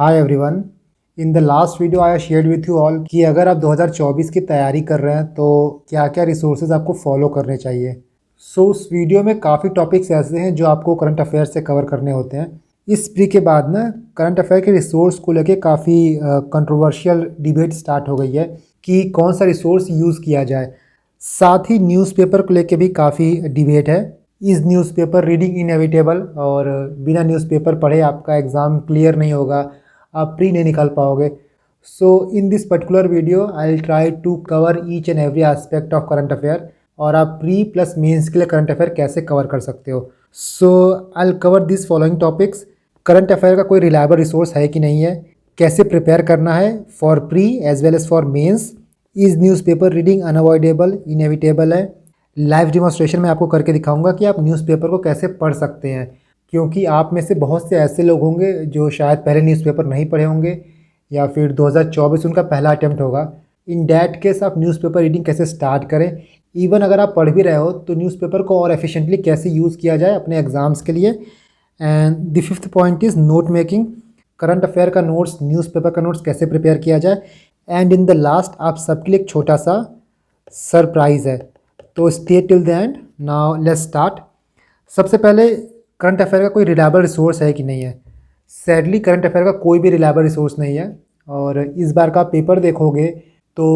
Hi everyone. In the last video I shared with you all कि अगर आप 2024 की तैयारी कर रहे हैं तो क्या क्या रिसोर्सेज आपको फॉलो करने चाहिए। उस वीडियो में काफ़ी टॉपिक्स ऐसे हैं जो आपको करंट अफेयर से कवर करने होते हैं। इस प्री के बाद ना करंट अफेयर के रिसोर्स को लेके काफ़ी कंट्रोवर्शियल डिबेट स्टार्ट हो गई है कि कौन सा रिसोर्स यूज़ किया जाए। साथ ही न्यूज़पेपर को लेके भी काफ़ी डिबेट है। इज़ न्यूज़पेपर रीडिंग इनएविटेबल, और बिना न्यूज़पेपर पढ़े आपका एग्ज़ाम क्लियर नहीं होगा, आप प्री नहीं निकाल पाओगे। So in this particular video I will try to cover each and every aspect of current affair और आप प्री प्लस मेंस के लिए करंट अफेयर कैसे कवर कर सकते हो। So I will cover this following topics. Current affair का कोई रिलायबल रिसोर्स है कि नहीं है, कैसे प्रिपेयर करना है for pre as well as for mains, is newspaper reading unavoidable inevitable है। लाइव डिमॉन्स्ट्रेशन में आपको करके दिखाऊंगा कि आप न्यूज़पेपर को कैसे पढ़ सकते हैं, क्योंकि आप में से बहुत से ऐसे लोग होंगे जो शायद पहले न्यूज़पेपर नहीं पढ़े होंगे या फिर 2024 उनका पहला अटैम्प्ट होगा। इन डैट केस आप न्यूज़पेपर रीडिंग कैसे स्टार्ट करें, इवन अगर आप पढ़ भी रहे हो तो न्यूज़पेपर को और एफिशिएंटली कैसे यूज़ किया जाए अपने एग्ज़ाम्स के लिए। And the fifth point is note making. Current affair का नोट्स, न्यूज़पेपर का नोट्स कैसे प्रिपेयर किया जाए। एंड इन द लास्ट आप सबके लिए एक छोटा सा सरप्राइज़ है, तो stay till the end. Now let's start. सबसे पहले करंट अफेयर का कोई रिलायबल रिसोर्स है कि नहीं है। सैडली करंट अफेयर का कोई भी रिलायबल रिसोर्स नहीं है, और इस बार का पेपर देखोगे तो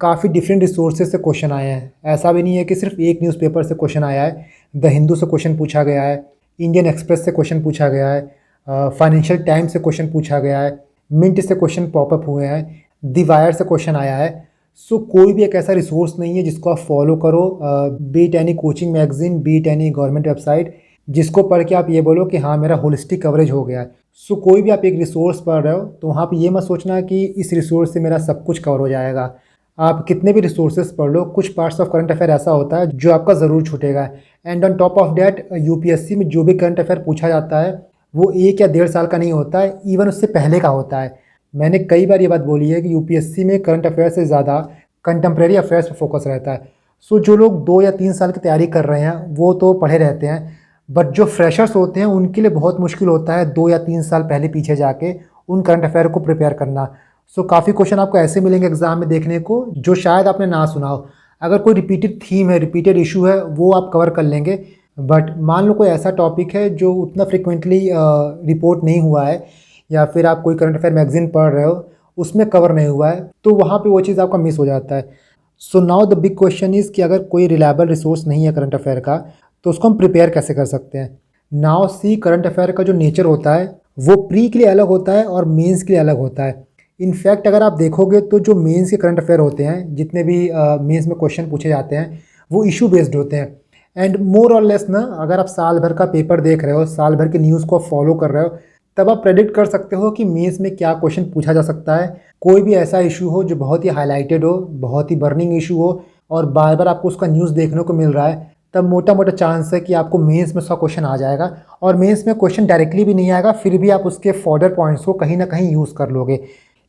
काफ़ी डिफरेंट रिसोर्सेज से क्वेश्चन आए हैं। ऐसा भी नहीं है कि सिर्फ एक न्यूज़पेपर से क्वेश्चन आया है। द हिंदू से क्वेश्चन पूछा गया है, इंडियन एक्सप्रेस से क्वेश्चन पूछा गया है, फाइनेंशियल टाइम्स से क्वेश्चन पूछा गया है, मिंट से क्वेश्चन पॉपअप हुए हैं, दी वायर से क्वेश्चन आया है। सो कोई भी एक ऐसा रिसोर्स नहीं है जिसको आप फॉलो करो, beat any coaching magazine, beat any government website, जिसको पढ़ के आप ये बोलो कि हाँ मेरा होलिस्टिक कवरेज हो गया है। सो कोई भी आप एक रिसोर्स पढ़ रहे हो तो वहाँ पे ये मत सोचना कि इस रिसोर्स से मेरा सब कुछ कवर हो जाएगा। आप कितने भी रिसोर्सेज पढ़ लो, कुछ पार्ट्स ऑफ करंट अफेयर ऐसा होता है जो आपका ज़रूर छूटेगा। And on top of that UPSC में जो भी करंट अफेयर पूछा जाता है वो 1 या 1.5 साल का नहीं होता है, इवन उससे पहले का होता है। मैंने कई बार ये बात बोली है कि यूपीएससी में करंट अफेयर से ज़्यादा कंटेम्प्रेरी अफेयर्स पर फोकस रहता है। सो जो लोग 2 या 3 साल की तैयारी कर रहे हैं वो तो पढ़े रहते हैं, बट जो फ्रेशर्स होते हैं उनके लिए बहुत मुश्किल होता है 2 या 3 साल पहले पीछे जाके उन करंट अफेयर को प्रिपेयर करना। सो काफ़ी क्वेश्चन आपको ऐसे मिलेंगे एग्जाम में देखने को जो शायद आपने ना सुना हो। अगर कोई रिपीटेड थीम है, रिपीटेड इशू है, वो आप कवर कर लेंगे। बट मान लो कोई ऐसा टॉपिक है जो उतना फ्रिक्वेंटली रिपोर्ट नहीं हुआ है, या फिर आप कोई करंट अफेयर मैगजीन पढ़ रहे हो उसमें कवर नहीं हुआ है, तो वहाँ पे वो चीज़ आपका मिस हो जाता है। So now the big question is कि अगर कोई रिलायबल रिसोर्स नहीं है करंट अफेयर का तो उसको हम प्रिपेयर कैसे कर सकते हैं। नाउ सी, करंट अफेयर का जो नेचर होता है वो प्री के लिए अलग होता है और मेंस के लिए अलग होता है। इनफैक्ट अगर आप देखोगे तो जो मेंस के करंट अफेयर होते हैं, जितने भी मेंस में क्वेश्चन पूछे जाते हैं, वो इशू बेस्ड होते हैं। एंड मोर और लेस ना, अगर आप साल भर का पेपर देख रहे हो, साल भर की न्यूज़ को फॉलो कर रहे हो, तब आप प्रेडिक्ट कर सकते हो कि मेंस में क्या क्वेश्चन पूछा जा सकता है। कोई भी ऐसा इशू हो जो बहुत ही हाईलाइटेड हो, बहुत ही बर्निंग इशू हो और बार बार आपको उसका न्यूज़ देखने को मिल रहा है, तब मोटा मोटा चांस है कि आपको मेंस में उसका क्वेश्चन आ जाएगा। और मेंस में क्वेश्चन डायरेक्टली भी नहीं आएगा, फिर भी आप उसके फॉर्दर पॉइंट्स को कहीं ना कहीं यूज़ कर लोगे।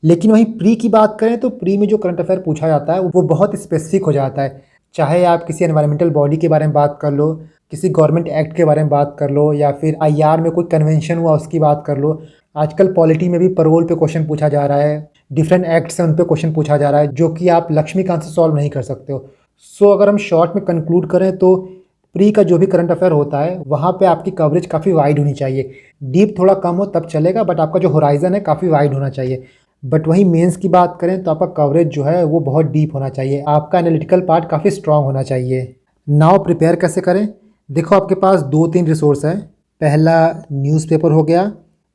लेकिन वहीं प्री की बात करें तो प्री में जो करंट अफेयर पूछा जाता है वो बहुत स्पेसिफिक हो जाता है। चाहे आप किसी एनवायरमेंटल बॉडी के बारे में बात कर लो, किसी गवर्नमेंट एक्ट के बारे में बात कर लो, या फिर आईआर में कोई कन्वेंशन हुआ उसकी बात कर लो। आजकल पॉलिटी में भी पैरोल पे क्वेश्चन पूछा जा रहा है, डिफरेंट एक्ट से उन पे क्वेश्चन पूछा जा रहा है जो कि आप लक्ष्मीकांत से सॉल्व नहीं कर सकते हो। सो अगर हम शॉर्ट में कंक्लूड करें तो प्री का जो भी करंट अफेयर होता है वहाँ पे आपकी कवरेज काफ़ी वाइड होनी चाहिए। डीप थोड़ा कम हो तब चलेगा, बट आपका जो होराइजन है काफ़ी वाइड होना चाहिए। बट वहीं मेंस की बात करें तो आपका कवरेज जो है वो बहुत डीप होना चाहिए, आपका एनालिटिकल पार्ट काफ़ी स्ट्रांग होना चाहिए। नाउ प्रिपेयर कैसे करें। देखो आपके पास 2-3 रिसोर्स हैं। पहला न्यूज़पेपर हो गया,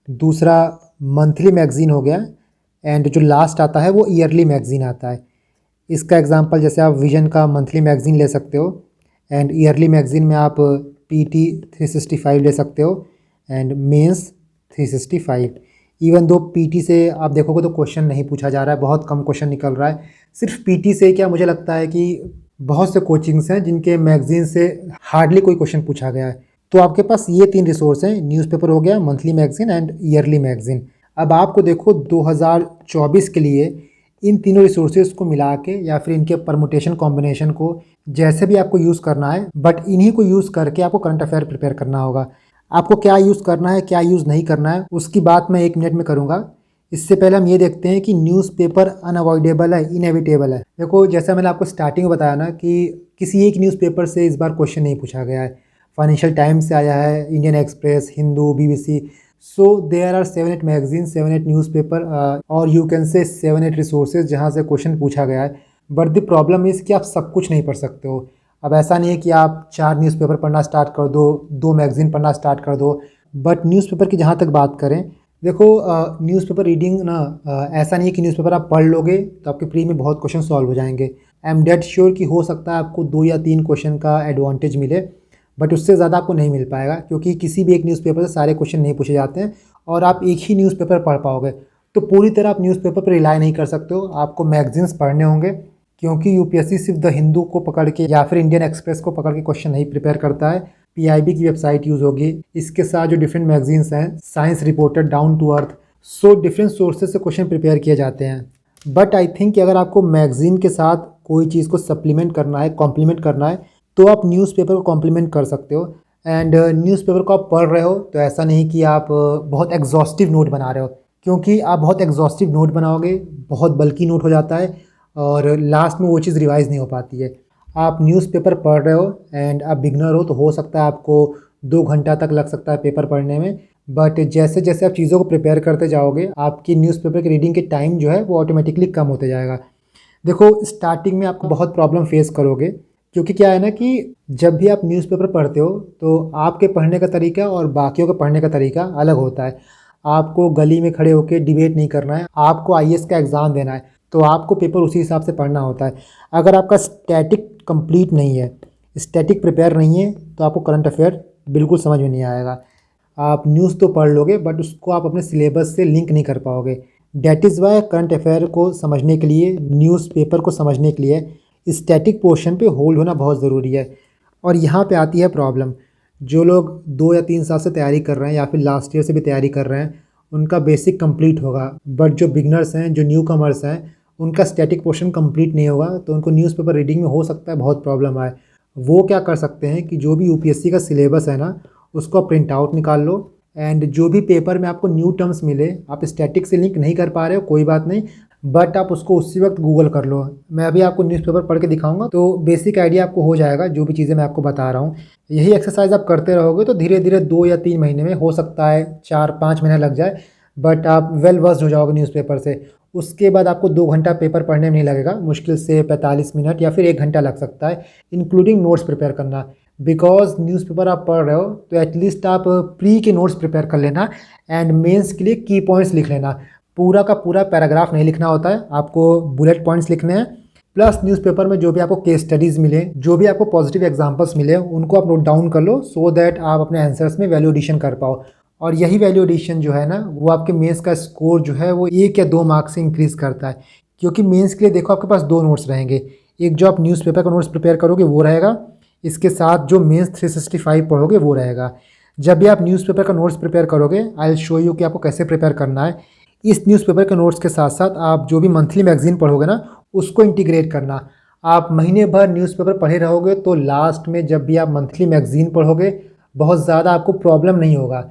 दूसरा मंथली मैगज़ीन हो गया, एंड जो लास्ट आता है वो ईयरली मैगज़ीन आता है। इसका एग्जांपल जैसे आप विजन का मंथली मैगज़ीन ले सकते हो, एंड ईयरली मैगज़ीन में आप पीटी 365 ले सकते हो, एंड मेंस 365। इवन दो पीटी से आप देखोगे तो क्वेश्चन नहीं पूछा जा रहा है, बहुत कम क्वेश्चन निकल रहा है। सिर्फ पीटी से क्या, मुझे लगता है कि बहुत से कोचिंग्स हैं जिनके मैगज़ीन से हार्डली कोई क्वेश्चन पूछा गया है। तो आपके पास ये 3 रिसोर्स हैं, न्यूज़पेपर हो गया, monthly magazine and yearly magazine. अब आपको देखो 2024 के लिए इन तीनों रिसोर्सेज को मिला के या फिर इनके परमुटेशन कॉम्बिनेशन को जैसे भी आपको यूज़ करना है, बट इन्हीं को यूज़ करके आपको करंट अफेयर प्रिपेयर करना होगा। आपको क्या यूज़ करना है, क्या यूज़ नहीं करना है, उसकी बात मैं 1 मिनट में करूँगा। इससे पहले हम ये देखते हैं कि न्यूज़पेपर अनअवॉइडेबल है, इनएविटेबल है। देखो जैसा मैंने आपको स्टार्टिंग में बताया ना कि किसी एक न्यूज़पेपर से इस बार क्वेश्चन नहीं पूछा गया है। फाइनेंशियल टाइम्स से आया है, Indian Express, Hindu, BBC. So there are 7-8 magazine, 7-8 newspaper और यू कैन से 7-8 रिसोर्सेज जहाँ से क्वेश्चन पूछा गया है। बट द प्रॉब्लम इज़ कि आप सब कुछ नहीं पढ़ सकते हो। अब ऐसा नहीं है कि आप 4 न्यूज़पेपर पढ़ना स्टार्ट कर दो, 2 मैगज़ीन पढ़ना स्टार्ट कर दो। बट न्यूज़पेपर की जहाँ तक बात करें, देखो न्यूज़पेपर रीडिंग ना ऐसा नहीं है कि न्यूज़पेपर आप पढ़ लोगे तो आपके प्री में बहुत क्वेश्चन सॉल्व हो जाएंगे। आई एम डेड श्योर कि हो सकता है आपको 2 या 3 क्वेश्चन का एडवांटेज मिले, बट उससे ज़्यादा आपको नहीं मिल पाएगा, क्योंकि किसी भी एक न्यूज़पेपर से सारे क्वेश्चन नहीं पूछे जाते हैं और आप एक ही न्यूज़पेपर पढ़ पाओगे। तो पूरी तरह आप न्यूज़पेपर पर रिलाई नहीं कर सकते हो, आपको मैगजीन्स पढ़ने होंगे, क्योंकि यूपीएससी सिर्फ द हिंदू को पकड़ के या फिर इंडियन एक्सप्रेस को पकड़ के क्वेश्चन नहीं प्रिपेयर करता है। पीआईबी की वेबसाइट यूज़ होगी, इसके साथ जो डिफरेंट मैगजीन्स हैं, science reporter, down to earth, so different sources से क्वेश्चन प्रिपेयर किए जाते हैं। बट आई थिंक कि अगर आपको मैगजीन के साथ कोई चीज़ को सप्लीमेंट करना है, कॉम्प्लीमेंट करना है, तो आप न्यूज़पेपर को कॉम्प्लीमेंट कर सकते हो। एंड न्यूज़पेपर को आप पढ़ रहे हो तो ऐसा नहीं कि आप बहुत एग्जॉस्टिव नोट बना रहे हो, क्योंकि आप बहुत एग्जॉस्टिव नोट बनाओगे, बहुत बल्कि नोट हो जाता है और लास्ट में वो चीज़ रिवाइज़ नहीं हो पाती है। आप न्यूज़पेपर पढ़ रहे हो एंड आप बिगनर हो तो हो सकता है आपको 2 घंटा तक लग सकता है पेपर पढ़ने में, बट जैसे जैसे आप चीज़ों को प्रिपेयर करते जाओगे आपकी न्यूज़पेपर की रीडिंग के टाइम जो है वो ऑटोमेटिकली कम होते जाएगा। देखो स्टार्टिंग में आपको बहुत प्रॉब्लम फेस करोगे, क्योंकि क्या है ना कि जब भी आप न्यूज़पेपर पढ़ते हो तो आपके पढ़ने का तरीका और बाकियों के पढ़ने का तरीका अलग होता है। आपको गली में खड़े होकर डिबेट नहीं करना है, आपको आईएएस का एग्ज़ाम देना है, तो आपको पेपर उसी हिसाब से पढ़ना होता है। अगर आपका स्टैटिक कंप्लीट नहीं है, स्टैटिक प्रिपेयर नहीं है, तो आपको करंट अफेयर बिल्कुल समझ में नहीं आएगा। आप न्यूज़ तो पढ़ लोगे बट उसको आप अपने सिलेबस से लिंक नहीं कर पाओगे। That is why current affair को समझने के लिए, न्यूज़पेपर को समझने के लिए स्टैटिक पोर्शन पे होल्ड होना बहुत ज़रूरी है। और यहाँ पे आती है प्रॉब्लम। जो लोग 2 या 3 साल से तैयारी कर रहे हैं या फिर लास्ट ईयर से भी तैयारी कर रहे हैं, उनका बेसिक कंप्लीट होगा, बट जो बिगनर्स हैं, जो न्यू कमर्स हैं, उनका स्टैटिक पोर्शन कंप्लीट नहीं होगा, तो उनको न्यूज़पेपर रीडिंग में हो सकता है बहुत प्रॉब्लम आए। वो क्या कर सकते हैं कि जो भी यूपीएससी का सिलेबस है ना, उसको आप प्रिंट आउट निकाल लो एंड जो भी पेपर में आपको न्यू टर्म्स मिले, आप स्टैटिक से लिंक नहीं कर पा रहे हो कोई बात नहीं, बट आप उसको उसी वक्त गूगल कर लो। मैं अभी आपको न्यूज़पेपर पढ़ के दिखाऊंगा तो बेसिक आइडिया आपको हो जाएगा जो भी चीज़ें मैं आपको बता रहा हूँ। यही एक्सरसाइज आप करते रहोगे तो धीरे धीरे 2 या 3 महीने में, हो सकता है 4-5 महीने लग जाए, बट आप वेल वर्स्ड हो जाओगे न्यूज़पेपर से। उसके बाद आपको 2 घंटा पेपर पढ़ने में नहीं लगेगा, मुश्किल से 45 मिनट या फिर 1 घंटा लग सकता है, इंक्लूडिंग नोट्स प्रिपेयर करना। बिकॉज न्यूज़पेपर आप पढ़ रहे हो तो एटलीस्ट आप प्री के नोट्स प्रिपेयर कर लेना एंड मेंस के लिए की पॉइंट्स लिख लेना। पूरा का पूरा पैराग्राफ नहीं लिखना होता है, आपको बुलेट पॉइंट्स लिखने हैं। प्लस न्यूज़पेपर में जो भी आपको केस स्टडीज़ मिले, जो भी आपको पॉजिटिव एग्जांपल्स मिले, उनको आप नोट डाउन कर लो, सो दैट आप अपने आंसर्स में वैल्यू एडिशन कर पाओ। और यही वैल्यू एडिशन जो है ना, वो आपके मेंस का स्कोर जो है वो 1 या 2 मार्क्स से इंक्रीज़ करता है। क्योंकि मेंस के लिए देखो आपके पास 2 नोट्स रहेंगे, एक जो आप न्यूज़पेपर का नोट्स प्रिपेयर करोगे वो रहेगा, इसके साथ जो मेंस 365 पढ़ोगे वो रहेगा। जब भी आप न्यूज़पेपर का नोट्स प्रिपेयर करोगे, आई विल शो यू कि आपको कैसे प्रिपेयर करना है। इस न्यूज़पेपर के नोट्स के साथ साथ आप जो भी मंथली मैगजीन पढ़ोगे ना, उसको इंटीग्रेट करना। आप महीने भर न्यूज़पेपर पढ़े रहोगे तो लास्ट में जब भी आप मंथली मैगजीन पढ़ोगे, बहुत ज़्यादा आपको प्रॉब्लम नहीं होगा,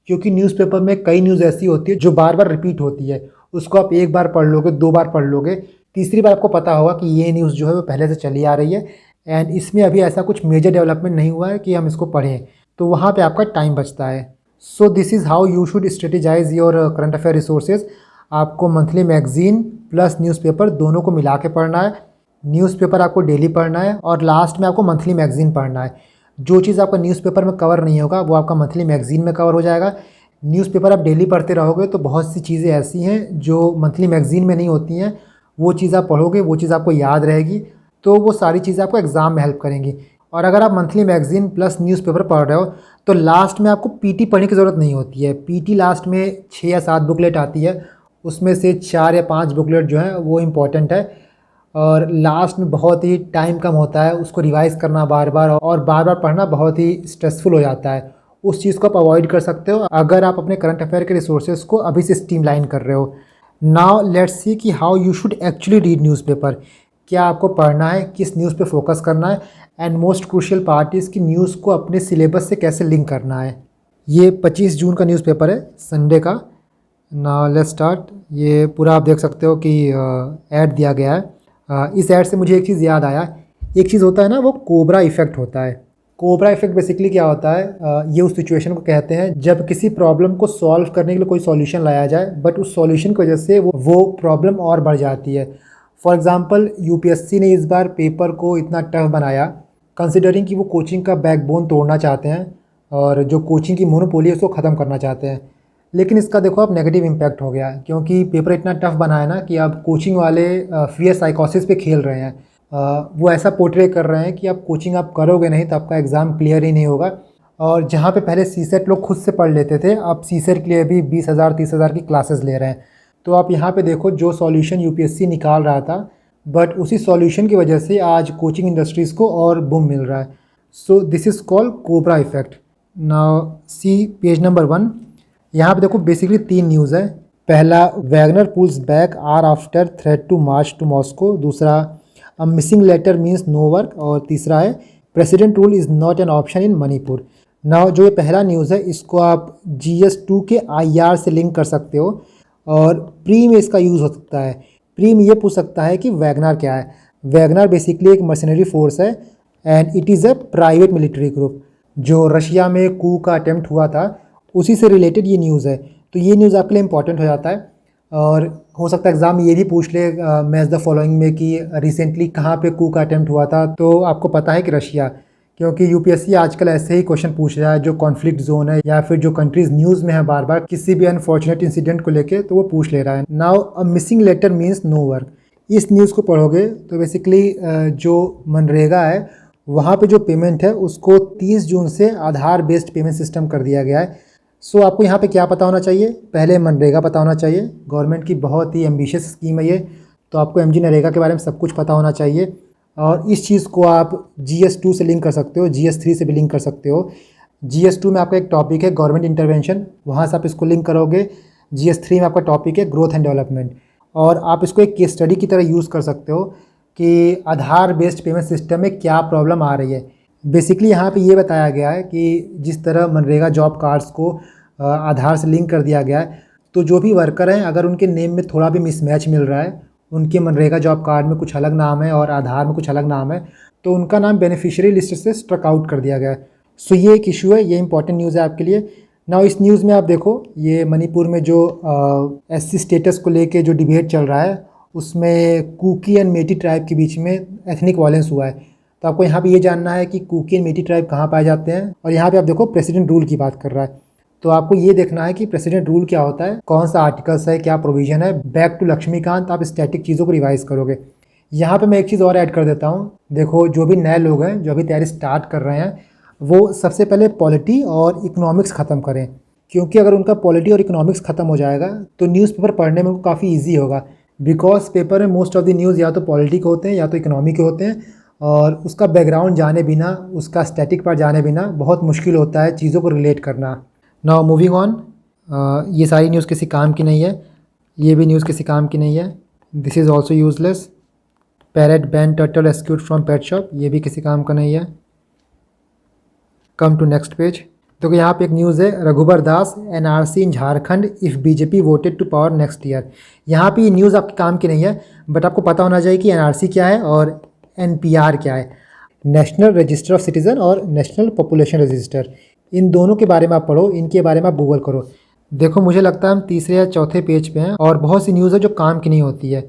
क्योंकि न्यूज़पेपर में कई न्यूज़ ऐसी होती है जो बार बार रिपीट होती है। उसको आप 1 बार पढ़ लोगे, 2 बार पढ़ लोगे, तीसरी बार आपको पता होगा कि ये न्यूज़ जो है वो पहले से चली आ रही है एंड इसमें अभी ऐसा कुछ मेजर डेवलपमेंट नहीं हुआ है कि हम इसको पढ़ें, तो वहाँ पे आपका टाइम बचता है। So this is how you should strategise your current affair resources. आपको मंथली मैगजीन प्लस न्यूज़पेपर दोनों को मिला के पढ़ना है। न्यूज़पेपर आपको डेली पढ़ना है और लास्ट में आपको मंथली मैगजीन पढ़ना है। जो चीज़ आपका न्यूज़पेपर में कवर नहीं होगा वो आपका मंथली मैगजीन में कवर हो जाएगा। न्यूज़पेपर आप डेली पढ़ते रहोगे तो बहुत सी चीज़ें ऐसी हैं जो मंथली मैगजीन में नहीं होती हैं, वो चीज़ आप पढ़ोगे, वो चीज़ आपको याद रहेगी, तो वो सारी चीज़ें आपको एग्ज़ाम में हेल्प करेंगी। और अगर आप मंथली मैगजीन प्लस न्यूज़पेपर पढ़ रहे हो तो लास्ट में आपको पीटी पढ़ने की ज़रूरत नहीं होती है। पीटी लास्ट में 6 या 7 बुकलेट आती है, उसमें से 4 या 5 बुकलेट जो है वो इम्पॉर्टेंट है और लास्ट में बहुत ही टाइम कम होता है, उसको रिवाइज़ करना बार बार और बार बार पढ़ना बहुत ही स्ट्रेसफुल हो जाता है। उस चीज़ को आप अवॉइड कर सकते हो अगर आप अपने करंट अफेयर के रिसोर्सेज को अभी से स्ट्रीमलाइन कर रहे हो। नाउ लेट्स सी कि how you should actually read newspaper. क्या आपको पढ़ना है, किस न्यूज़ पे फोकस करना है, and most crucial part is कि न्यूज़ को अपने सिलेबस से कैसे लिंक करना है। ये 25 जून का न्यूज़पेपर है, संडे का। Now let's start. ये पूरा आप देख सकते हो कि ऐड दिया गया है। इस ऐड से मुझे एक चीज़ याद आया। एक चीज़ होता है ना, वो कोबरा इफ़ेक्ट होता है। कोबरा इफ़ेक्ट बेसिकली क्या होता है, ये उस सिचुएशन को कहते हैं जब किसी प्रॉब्लम को सॉल्व करने के लिए कोई सॉल्यूशन लाया जाए, बट उस सॉल्यूशन की वजह से वो प्रॉब्लम और बढ़ जाती है। फॉर एग्ज़ाम्पल, यूपीएससी ने इस बार पेपर को इतना टफ बनाया, कंसिडरिंग कि वो कोचिंग का बैकबोन तोड़ना चाहते हैं और जो कोचिंग की मोनोपोली है उसको ख़त्म करना चाहते हैं। लेकिन इसका देखो अब नेगेटिव इम्पैक्ट हो गया, क्योंकि पेपर इतना टफ बनाया ना कि अब कोचिंग वाले फियर साइकोसिस पे खेल रहे हैं। वो ऐसा पोर्ट्रे कर रहे हैं कि आप कोचिंग आप करोगे नहीं तो आपका एग्ज़ाम क्लियर ही नहीं होगा। और जहाँ पे पहले सीसेट लोग खुद से पढ़ लेते थे, अब सीसेट के लिए भी 20,000 30,000 की क्लासेस ले रहे हैं। तो आप यहाँ पे देखो, जो सॉल्यूशन यूपीएससी निकाल रहा था, बट उसी सॉल्यूशन की वजह से आज कोचिंग इंडस्ट्रीज़ को और बूम मिल रहा है। So this is called cobra effect. Now see page number 1। यहाँ पे देखो बेसिकली 3 न्यूज़ है। पहला, Wagner pulls back are after threat to march to Moscow. दूसरा, a missing letter means no work. और तीसरा है, president rule is not an option in Manipur. Now जो ये पहला न्यूज़ है, इसको आप GS2 के IR से लिंक कर सकते हो और प्री में इसका यूज़ हो सकता है। प्री में ये पूछ सकता है कि वैगनर क्या है। वैगनर बेसिकली एक मर्सनरी फोर्स है and it is a private military group. जो रशिया में कू का अटेम्प्ट हुआ था, उसी से रिलेटेड ये न्यूज़ है। तो ये न्यूज़ आपके लिए इंपॉर्टेंट हो जाता है। और हो सकता है एग्ज़ाम ये भी पूछ ले मैच द फॉलोइंग में कि रिसेंटली कहाँ पे कू का अटेम्प्ट हुआ था, तो आपको पता है कि रशिया। क्योंकि यूपीएससी आजकल ऐसे ही क्वेश्चन पूछ रहा है जो कॉन्फ्लिक्ट जोन है या फिर जो कंट्रीज न्यूज़ में है बार बार किसी भी अनफॉर्चुनेट इंसिडेंट को लेके, तो वो पूछ ले रहा है। Now a missing letter means no work. इस न्यूज़ को पढ़ोगे तो बेसिकली जो मनरेगा है वहाँ पे जो पेमेंट है उसको 30 जून से आधार बेस्ड पेमेंट सिस्टम कर दिया गया है। सो आपको यहाँ पे क्या पता होना चाहिए, पहले मनरेगा पता होना चाहिए। गवर्नमेंट की बहुत ही एम्बिशियस स्कीम है ये, तो आपको MG नरेगा के बारे में सब कुछ पता होना चाहिए। और इस चीज़ को आप GS2 से लिंक कर सकते हो, GS3 से भी लिंक कर सकते हो। GS2 में आपका एक टॉपिक है गवर्नमेंट इंटरवेंशन, वहाँ से आप इसको लिंक करोगे। GS3 में आपका टॉपिक है ग्रोथ एंड डेवलपमेंट, और आप इसको एक केस स्टडी की तरह यूज़ कर सकते हो कि आधार बेस्ड पेमेंट सिस्टम में क्या प्रॉब्लम आ रही है। बेसिकली यहाँ पे ये बताया गया है कि जिस तरह मनरेगा जॉब कार्ड्स को आधार से लिंक कर दिया गया है, तो जो भी वर्कर हैं अगर उनके नेम में थोड़ा भी मिसमैच मिल रहा है, उनके मनरेगा जॉब कार्ड में कुछ अलग नाम है और आधार में कुछ अलग नाम है, तो उनका नाम बेनिफिशियरी लिस्ट से स्ट्रक आउट कर दिया गया है। सो ये एक इशू है, ये इंपॉर्टेंट न्यूज़ है आपके लिए। नाउ इस न्यूज़ में आप देखो, ये मणिपुर में जो SC स्टेटस को लेके जो डिबेट चल रहा है, उसमें कुकी एंड मेटी ट्राइब के बीच में एथनिक वायलेंस हुआ है। तो आपको यहाँ पे ये जानना है कि कुकी एंड मेटी ट्राइब कहाँ पाए जाते हैं। और यहाँ पे आप देखो प्रेसिडेंट रूल की बात कर रहा है, तो आपको ये देखना है कि प्रेसिडेंट रूल क्या होता है, कौन सा आर्टिकल्स है, क्या प्रोविजन है। बैक टू लक्ष्मीकांत, आप स्टैटिक चीज़ों को रिवाइज करोगे। यहाँ पे मैं एक चीज़ और ऐड कर देता हूँ। देखो, जो भी नए लोग हैं जो अभी तैयारी स्टार्ट कर रहे हैं, वो सबसे पहले पॉलिटी और इकोनॉमिक्स ख़त्म करें, क्योंकि अगर उनका पॉलिटी और इकोनॉमिक्स ख़त्म हो जाएगा तो न्यूज़पेपर पढ़ने में उनको काफ़ी ईजी होगा। बिकॉज पेपर में मोस्ट ऑफ द न्यूज़ या तो पॉलिटी के होते हैं या तो इकोनॉमी के होते हैं, और उसका बैकग्राउंड जाने बिना, उसका स्टैटिक पर जाने बिना बहुत मुश्किल होता है चीज़ों को रिलेट करना। नाउ मूविंग ऑन, ये सारी न्यूज़ किसी काम की नहीं है, ये भी न्यूज़ किसी काम की नहीं है। This is also useless. Parrot ban turtle rescued from pet shop, ये भी किसी काम का नहीं है। Come to next page. देखो यहाँ पे एक न्यूज़ है, Raghubar Das NRC in Jharkhand if BJP voted to power next year. यहाँ पे ये न्यूज़ आपके काम की नहीं है, बट आपको पता होना चाहिए कि NRC क्या है और NPR क्या है, नेशनल रजिस्टर ऑफ सिटीज़न और नेशनल पॉपुलेशन रजिस्टर। इन दोनों के बारे में आप पढ़ो, इनके बारे में आप गूगल करो। देखो, मुझे लगता है हम तीसरे या चौथे पेज पे हैं और बहुत सी न्यूज़ है जो काम की नहीं होती है।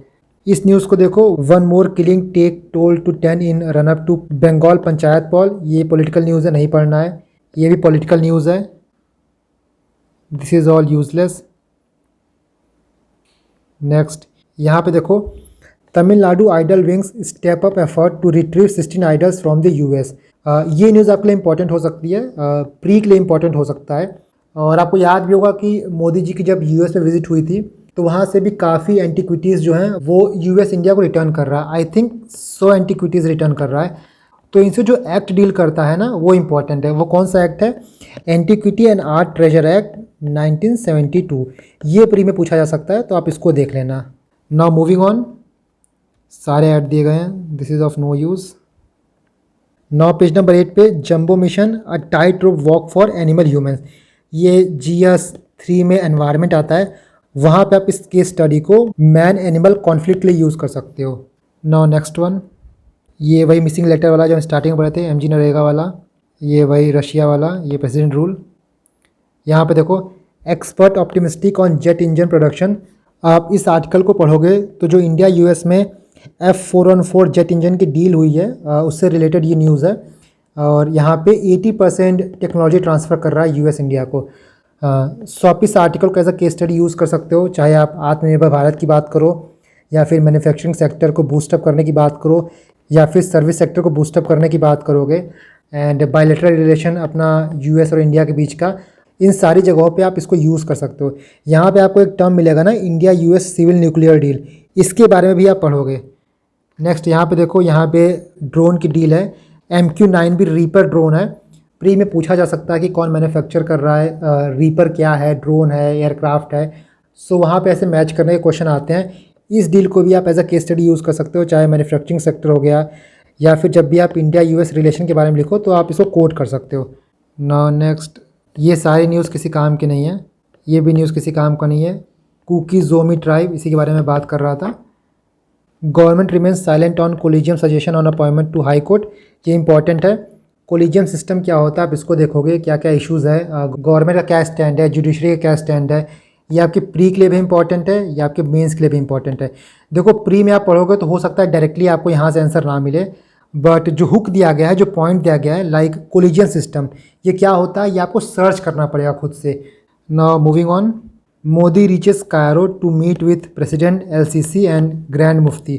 इस न्यूज़ को देखो, one more killing take toll to 10 in run up to Bengal panchayat poll. ये पॉलिटिकल न्यूज़ है, नहीं पढ़ना है। ये भी पॉलिटिकल न्यूज़ है। This is all useless. Next, यहाँ पे देखो, Tamil Nadu idol wings step up effort to retrieve 16 idols from the US। ये न्यूज़ आपके लिए इंपॉर्टेंट हो सकती है, प्री के लिए इंपॉर्टेंट हो सकता है। और आपको याद भी होगा कि मोदी जी की जब US में विजिट हुई थी, तो वहाँ से भी काफ़ी एंटिक्विटीज़ जो हैं वो US इंडिया को रिटर्न कर रहा है। आई थिंक 100 एंटिक्विटीज़ रिटर्न कर रहा है। तो इनसे जो एक्ट डील करता है ना, वो इंपॉर्टेंट है। वो कौन सा एक्ट है? Antiquity and art treasure act 1972। ये प्री में पूछा जा सकता है, तो आप इसको देख लेना। नाउ मूविंग ऑन, सारे ऐड दिए गए हैं, this is of no use. Now page number 8 पे, jumbo mission a tight rope walk for animal humans. ये GS3 में एनवायरनमेंट आता है वहाँ पे आप इस केस स्टडी को मैन एनिमल कॉन्फ्लिक्ट के लिए यूज़ कर सकते हो। नाउ नेक्स्ट वन, ये वही मिसिंग लेटर वाला जो हम स्टार्टिंग में पढ़े थे, एमजी नरेगा वाला, ये वही रशिया वाला, ये प्रेसिडेंट रूल। यहाँ पे देखो, expert optimistic on jet engine production. आप इस आर्टिकल को पढ़ोगे तो जो इंडिया यूएस में F414 जेट इंजन की डील हुई है उससे रिलेटेड ये न्यूज़ है। और यहाँ पे 80% टेक्नोलॉजी ट्रांसफ़र कर रहा है यूएस इंडिया को। सो आप इस आर्टिकल को as a case study use कर सकते हो, चाहे आप आत्मनिर्भर भारत की बात करो, या फिर मैन्युफैक्चरिंग सेक्टर को बूस्टअप करने की बात करो, या फिर सर्विस सेक्टर को बूस्टअप करने की बात करोगे, एंड बायलैटरल रिलेशन अपना यूएस और इंडिया के बीच का, इन सारी जगहों पे आप इसको यूज़ कर सकते हो। यहाँ पे आपको एक टर्म मिलेगा ना, India US civil nuclear deal, इसके बारे में भी आप पढ़ोगे। नेक्स्ट यहाँ पे देखो, यहाँ पे ड्रोन की डील है, MQ-9 भी रीपर ड्रोन है। प्री में पूछा जा सकता है कि कौन मैन्युफैक्चर कर रहा है, रीपर क्या है, ड्रोन है, एयरक्राफ्ट है। सो वहाँ पे ऐसे मैच करने के क्वेश्चन आते हैं। इस डील को भी आप as a case study use कर सकते हो, चाहे मैन्युफैक्चरिंग सेक्टर हो गया, या फिर जब भी आप इंडिया यूएस रिलेशन के बारे में लिखो तो आप इसको कोट कर सकते हो। नाउ नेक्स्ट, ये सारी न्यूज़ किसी काम की नहीं है, ये भी न्यूज़ किसी काम का नहीं है। कुकी जोमी ट्राइब, इसी के बारे में बात कर रहा था। Government remains silent on collegium suggestion on appointment to high court, ये इंपॉर्टेंट है। कोलिजियम सिस्टम क्या होता है आप इसको देखोगे, क्या क्या इश्यूज़ है, गवर्नमेंट का क्या स्टैंड है, जुडिशरी का क्या स्टैंड है। ये आपके प्री के लिए भी इंपॉर्टेंट है, या आपके मेंस के लिए भी इंपॉर्टेंट है। देखो, प्री में आप पढ़ोगे तो हो सकता है डायरेक्टली आपको यहाँ से आंसर ना मिले, बट जो हुक दिया गया है, जो पॉइंट दिया गया है, लाइक कोलिजियन सिस्टम, ये क्या होता है, ये आपको सर्च करना पड़ेगा खुद से। Now moving on, Modi reaches Cairo to meet with president LCC and grand mufti.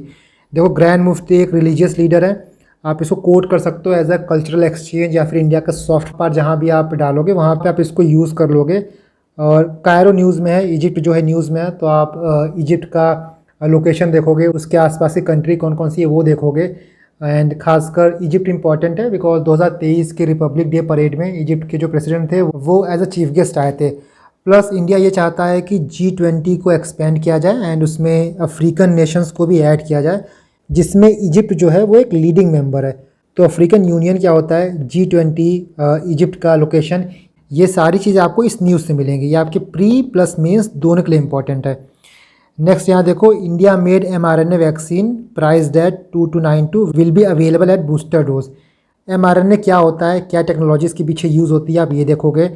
देखो, ग्रैंड मुफ्ती एक रिलीजियस लीडर है, आप इसको कोट कर सकते हो एज अ कल्चरल एक्सचेंज, या फिर इंडिया का सॉफ्ट पावर जहाँ भी आप डालोगे वहाँ पे आप इसको यूज़ कर लोगे। और कायरो न्यूज़ में है, इजिप्ट जो है न्यूज़ में है, तो आप इजिप्ट का लोकेशन देखोगे, उसके आसपास की कंट्री कौन कौन सी है वो देखोगे। एंड खासकर इजिप्ट इंपॉर्टेंट है बिकॉज 2023 के रिपब्लिक डे परेड में इजिप्ट के जो प्रेसिडेंट थे वो एज अ चीफ गेस्ट आए थे। प्लस इंडिया ये चाहता है कि G20 को एक्सपेंड किया जाए एंड उसमें अफ्रीकन नेशंस को भी ऐड किया जाए, जिसमें इजिप्ट जो है वो एक लीडिंग मेंबर है। तो अफ्रीकन यूनियन क्या होता है, G20, इजिप्ट का लोकेशन, ये सारी चीज़ें आपको इस न्यूज़ से मिलेंगी। ये आपके प्री प्लस मेंस दोनों के लिए इंपॉर्टेंट है। नेक्स्ट यहाँ देखो, India made mRNA vaccine priced eight 2292 will be available at booster dose. mRNA क्या होता है, क्या टेक्नोलॉजी इसके पीछे यूज़ होती है, आप ये देखोगे।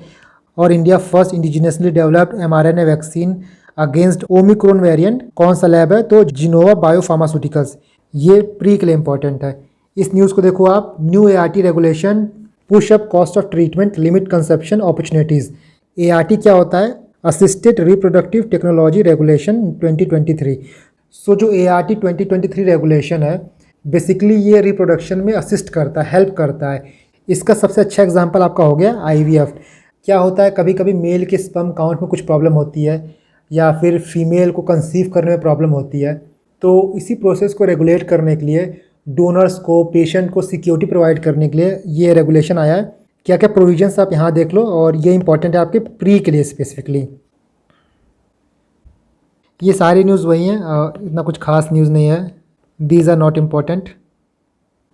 और India first indigenously developed mRNA vaccine against Omicron variant, कौन सा लैब है, तो जिनोवा बायो फार्मास्यूटिकल्स। ये प्री के लिए इंपॉर्टेंट है। इस न्यूज़ को देखो आप, new ART regulation push up cost of treatment limit conception opportunities. ART क्या होता है, असिस्टेड रिप्रोडक्टिव टेक्नोलॉजी रेगुलेशन 2023। सो जो ART 2023 रेगुलेशन है, बेसिकली ये रिप्रोडक्शन में असिस्ट करता है, हेल्प करता है। इसका सबसे अच्छा एग्जांपल आपका हो गया IVF। क्या होता है, कभी कभी मेल के स्पर्म काउंट में कुछ प्रॉब्लम होती है, या फिर फीमेल को कंसीव करने में प्रॉब्लम होती है। तो इसी प्रोसेस को रेगुलेट करने के लिए, डोनर्स को, पेशेंट को सिक्योरिटी प्रोवाइड करने के लिए ये रेगुलेशन आया है। क्या क्या प्रोविजंस आप यहाँ देख लो, और ये इंपॉर्टेंट है आपके प्री के लिए स्पेसिफिकली। ये सारी न्यूज़ वही हैं, इतना कुछ खास न्यूज़ नहीं है, दीज आर नॉट इम्पॉर्टेंट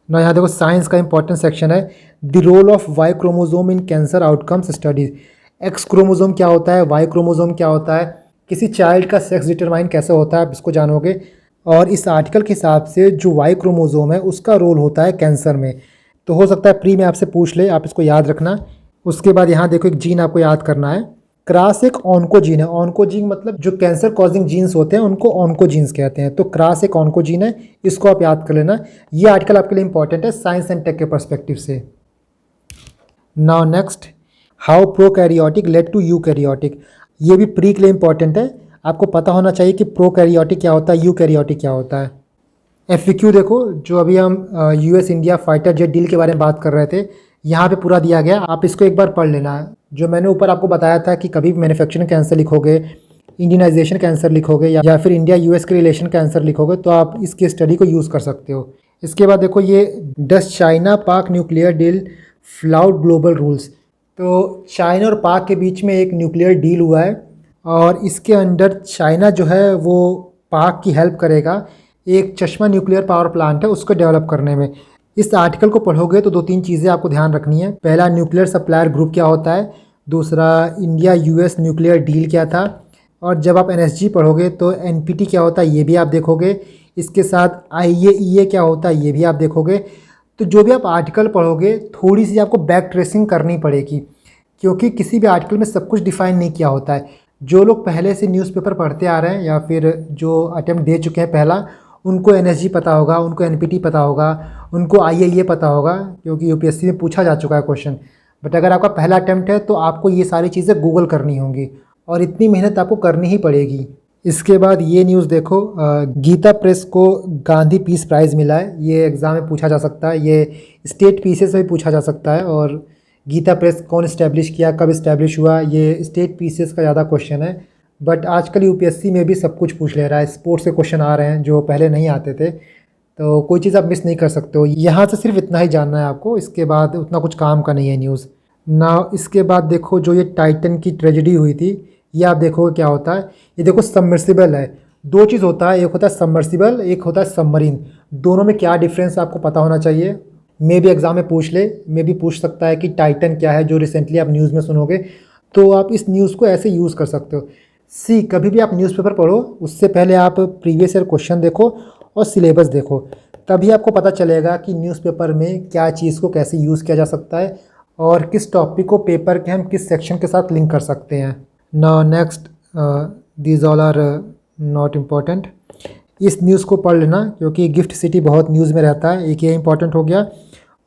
ना। यहाँ देखो, साइंस का इंपॉर्टेंट सेक्शन है, the role of Y chromosome in cancer outcomes studies. X chromosome क्या होता है, वाई क्रोमोजोम क्या होता है, किसी चाइल्ड का सेक्स डिटरमाइन कैसे होता है, आप इसको जानोगे। और इस आर्टिकल के हिसाब से जो वाई क्रोमोजोम है उसका रोल होता है कैंसर में। तो हो सकता है प्री में आपसे पूछ ले, आप इसको याद रखना। उसके बाद यहाँ देखो, एक जीन आपको याद करना है, क्रास एक ऑन्कोजीन है। ऑन्कोजीन मतलब जो कैंसर कॉजिंग जीन्स होते हैं उनको ऑन्कोजीन्स कहते हैं। तो क्रास एक ऑन्कोजीन है, इसको आप याद कर लेना। ये आर्टिकल आपके लिए इंपॉर्टेंट है साइंस एंड टेक के पर्सपेक्टिव से। Now next, how prokaryotic led to eukaryotic. ये भी प्री के लिए इंपॉर्टेंट है, आपको पता होना चाहिए कि प्रोकैरियोटिक क्या होता है, यूकैरियोटिक क्या होता है। FAQ देखो, जो अभी हम US India fighter jet deal के बारे में बात कर रहे थे, यहाँ पे पूरा दिया गया, आप इसको एक बार पढ़ लेना। जो मैंने ऊपर आपको बताया था कि कभी भी मैन्युफैक्चरिंग का आंसर लिखोगे, इंडियनाइजेशन का आंसर लिखोगे, या फिर इंडिया US के रिलेशन का आंसर लिखोगे, तो आप इसकी स्टडी को यूज़ कर सकते हो। इसके बाद देखो, ये डस चाइना पाक nuclear deal flout global rules. तो चाइना और पाक के बीच में एक न्यूक्लियर डील हुआ है, और इसके अंडर चाइना जो है वो पाक की हेल्प करेगा, एक चश्मा न्यूक्लियर पावर प्लांट है उसको डेवलप करने में। इस आर्टिकल को पढ़ोगे तो 2-3 चीज़ें आपको ध्यान रखनी है। पहला, न्यूक्लियर सप्लायर ग्रुप क्या होता है। दूसरा, इंडिया US न्यूक्लियर डील क्या था। और जब आप एनएसजी पढ़ोगे तो एनपीटी क्या होता है ये भी आप देखोगे, इसके साथ आईएईए क्या होता है ये भी आप देखोगे। तो जो भी आप आर्टिकल पढ़ोगे थोड़ी सी आपको बैक ट्रेसिंग करनी पड़ेगी, क्योंकि किसी भी आर्टिकल में सब कुछ डिफाइन नहीं किया होता है। जो लोग पहले से न्यूज़पेपर पढ़ते आ रहे हैं या फिर जो अटेम्प्ट दे चुके हैं पहला, उनको एनएसजी पता होगा, उनको एनपीटी पता होगा, उनको आईएईए पता होगा, क्योंकि यूपीएससी में पूछा जा चुका है क्वेश्चन। बट अगर आपका पहला अटेम्प्ट है तो आपको ये सारी चीज़ें गूगल करनी होंगी और इतनी मेहनत आपको करनी ही पड़ेगी। इसके बाद ये न्यूज़ देखो, गीता प्रेस को गांधी पीस प्राइज़ मिला है। ये एग्ज़ाम में पूछा जा सकता है, ये स्टेट पीसेस में भी पूछा जा सकता है। और गीता प्रेस कौन इस्टेब्लिश किया, कब इस्टेब्लिश हुआ, ये स्टेट पीसेस का ज़्यादा क्वेश्चन है। बट आजकल यूपीएससी में भी सब कुछ पूछ ले रहा है, स्पोर्ट्स के क्वेश्चन आ रहे हैं जो पहले नहीं आते थे, तो कोई चीज़ आप मिस नहीं कर सकते हो। यहाँ से सिर्फ इतना ही जानना है आपको, इसके बाद उतना कुछ काम का नहीं है न्यूज़ ना। इसके बाद देखो जो ये टाइटन की ट्रेजेडी हुई थी, ये आप देखोगे क्या होता है। ये देखो सबमर्सिबल है, दो चीज़ होता है, एक होता है सबमर्सिबल, एक होता है सबमरीन। दोनों में क्या डिफरेंस आपको पता होना चाहिए। मे भी एग्ज़ाम में पूछ ले, मे भी पूछ सकता है कि टाइटन क्या है, जो रिसेंटली आप न्यूज़ में सुनोगे, तो आप इस न्यूज़ को ऐसे यूज़ कर सकते हो। कभी भी आप न्यूज़पेपर पढ़ो उससे पहले आप प्रीवियस ईयर क्वेश्चन देखो और सिलेबस देखो, तभी आपको पता चलेगा कि न्यूज़पेपर में क्या चीज़ को कैसे यूज़ किया जा सकता है और किस टॉपिक को पेपर के हम किस सेक्शन के साथ लिंक कर सकते हैं। Now next, these all are not important. इस न्यूज़ को पढ़ लेना क्योंकि गिफ्ट सिटी बहुत न्यूज़ में रहता है, एक ये इंपॉर्टेंट हो गया।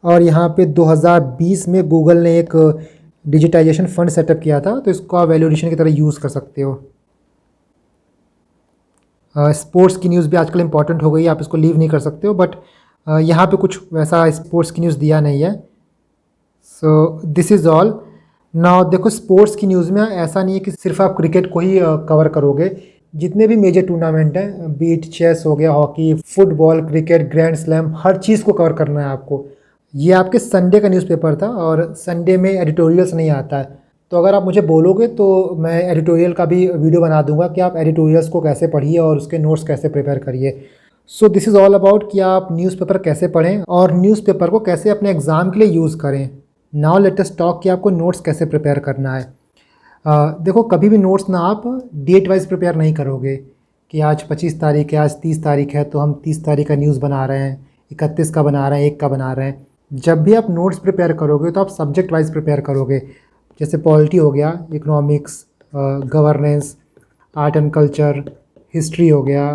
और यहाँ पे 2020 में गूगल ने एक डिजिटाइजेशन फंड सेटअप किया था, तो इसको आप वैल्यू एडिशन की तरह यूज़ कर सकते हो। स्पोर्ट्स की न्यूज़ भी आजकल इंपॉर्टेंट हो गई है, आप इसको लीव नहीं कर सकते हो, बट यहाँ पे कुछ वैसा स्पोर्ट्स की न्यूज़ दिया नहीं है। So this is all. Now देखो स्पोर्ट्स की न्यूज़ में ऐसा नहीं है कि सिर्फ आप क्रिकेट को ही कवर करोगे। जितने भी मेजर टूर्नामेंट हैं, बीट चेस हो गया, hockey, football, cricket, grand slam, हर चीज़ को कवर करना है आपको। ये आपके संडे का न्यूज़पेपर था और संडे में एडिटोरियल्स नहीं आता है, तो अगर आप मुझे बोलोगे तो मैं एडिटोरियल का भी वीडियो बना दूंगा कि आप एडिटोरियल्स को कैसे पढ़िए और उसके नोट्स कैसे प्रिपेयर करिए। सो दिस इज़ ऑल अबाउट कि आप न्यूज़पेपर कैसे पढ़ें और न्यूज़पेपर को कैसे अपने एग्ज़ाम के लिए यूज़ करें। नाउ लेट अस टॉक कि आपको नोट्स कैसे प्रिपेयर करना है। देखो कभी भी नोट्स ना आप डेट वाइज प्रिपेयर नहीं करोगे कि आज 25 तारीख है, आज 30 तारीख है, तो हम 30 तारीख का न्यूज़ बना रहे हैं, 31 का बना रहे हैं, 1 का बना रहे हैं। जब भी आप नोट्स प्रिपेयर करोगे तो आप सब्जेक्ट वाइज प्रिपेयर करोगे, जैसे पॉलिटी हो गया, economics, governance, art and culture, history हो गया,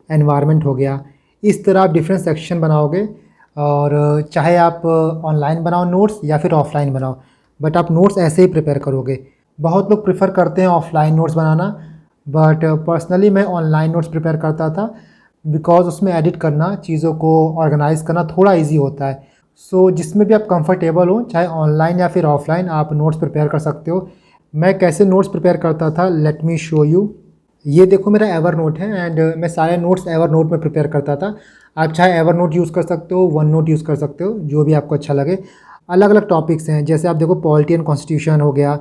एनवायरनमेंट हो गया। इस तरह आप डिफरेंट सेक्शन बनाओगे और चाहे आप ऑनलाइन बनाओ नोट्स या फिर ऑफलाइन बनाओ, बट आप नोट्स ऐसे ही प्रिपेयर करोगे। बहुत लोग प्रेफर करते हैं offline notes banana, but personally मैं ऑनलाइन नोट्स प्रिपेयर करता था, बिकॉज उसमें एडिट करना, चीज़ों को ऑर्गेनाइज करना थोड़ा इजी होता है। सो जिसमें भी आप कंफर्टेबल हो, चाहे ऑनलाइन या फिर ऑफलाइन, आप नोट्स प्रिपेयर कर सकते हो। मैं कैसे नोट्स प्रिपेयर करता था, लेट मी शो यू। ये देखो मेरा एवर नोट है एंड मैं सारे नोट्स एवर नोट में प्रिपेयर करता था। आप चाहे एवर नोट यूज़ कर सकते हो, वन नोट यूज़ कर सकते हो, जो भी आपको अच्छा लगे। अलग अलग टॉपिक्स हैं, जैसे आप देखो पॉलिटी एंड कॉन्स्टिट्यूशन हो गया,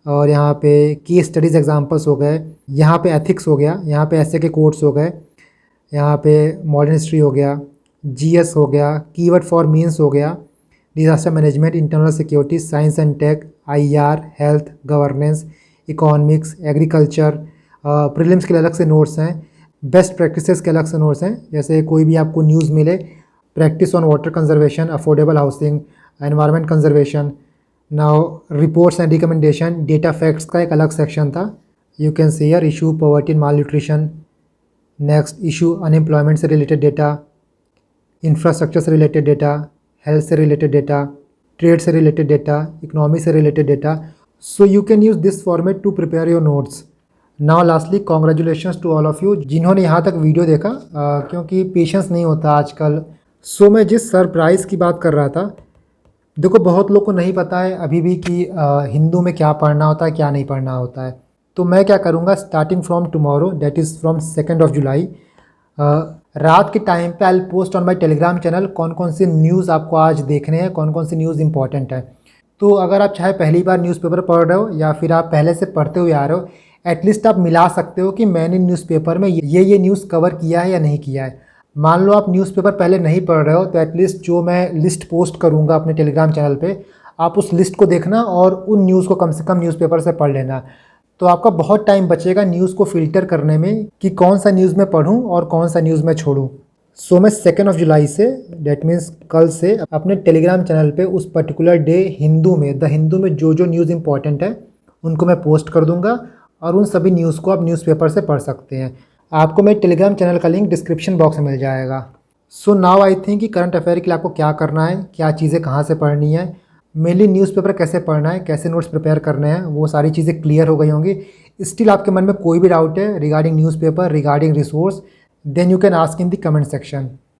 और यहाँ पे केस स्टडीज़ एग्जांपल्स हो गए, यहाँ पे एथिक्स हो गया, यहाँ पे ऐसे के कोड्स हो गए, यहाँ पे मॉडर्न हिस्ट्री हो गया, जीएस हो गया, कीवर्ड फॉर मीन्स हो गया, disaster management, internal security, science and tech, IR, health, governance, economics, agriculture. Prelims के अलग से नोट्स हैं, बेस्ट प्रैक्टिसेस के अलग से नोट्स हैं। जैसे कोई भी आपको न्यूज़ मिले, practice on water conservation, affordable housing, environment conservation, now reports and recommendation, data facts का एक अलग सेक्शन था। You can see here issue poverty and malnutrition, next issue unemployment से रिलेटेड डेटा, इंफ्रास्ट्रक्चर से related data, health से related data, trade से related data, economy से related data. So you can use this format to prepare your notes. Now lastly congratulations to all of you जिन्होंने यहाँ तक video देखा, क्योंकि patience नहीं होता आजकल। सो मैं जिस सरप्राइज़ की बात कर रहा था, देखो बहुत लोग को नहीं पता है अभी भी कि हिंदू में क्या पढ़ना होता है, क्या नहीं पढ़ना होता है। तो मैं क्या करूँगा, starting from tomorrow, that is from 2 जुलाई, रात के टाइम पे I post on my Telegram channel कौन कौन से न्यूज़ आपको आज देखने हैं, कौन कौन से न्यूज़ इंपॉर्टेंट है। तो अगर आप चाहे पहली बार न्यूज़पेपर पढ़ रहे हो या फिर आप पहले से पढ़ते हुए आ रहे हो, एटलीस्ट आप मिला सकते हो कि मैंने न्यूज़पेपर में ये न्यूज़ कवर किया है या नहीं किया है। मान लो आप न्यूज़पेपर पहले नहीं पढ़ रहे हो, तो एटलीस्ट जो मैं लिस्ट पोस्ट करूँगा अपने टेलीग्राम चैनल पे, आप उस लिस्ट को देखना और उन न्यूज़ को कम से कम न्यूज़पेपर से पढ़ लेना। तो आपका बहुत टाइम बचेगा न्यूज़ को फ़िल्टर करने में कि कौन सा न्यूज़ मैं पढूं और कौन सा न्यूज़ मैं छोड़ूं। सो मैं 2 जुलाई से, डेट मीन्स कल से, अपने टेलीग्राम चैनल पे उस पर्टिकुलर डे हिंदू में, द हिंदू में जो जो न्यूज़ इंपॉर्टेंट है उनको मैं पोस्ट कर दूंगा और उन सभी न्यूज़ को आप न्यूज़पेपर से पढ़ सकते हैं। आपको मेरे टेलीग्राम चैनल का लिंक डिस्क्रिप्शन बॉक्स में मिल जाएगा। सो नाउ आई थिंक कि करंट अफेयर के लिए आपको क्या करना है, क्या चीज़ें कहाँ से पढ़नी है, मेनली न्यूज़पेपर कैसे पढ़ना है, कैसे नोट्स प्रिपेयर करने हैं, वो सारी चीज़ें क्लियर हो गई होंगी। स्टिल आपके मन में कोई भी डाउट है regarding newspaper, regarding resource, then you can ask in the comment section.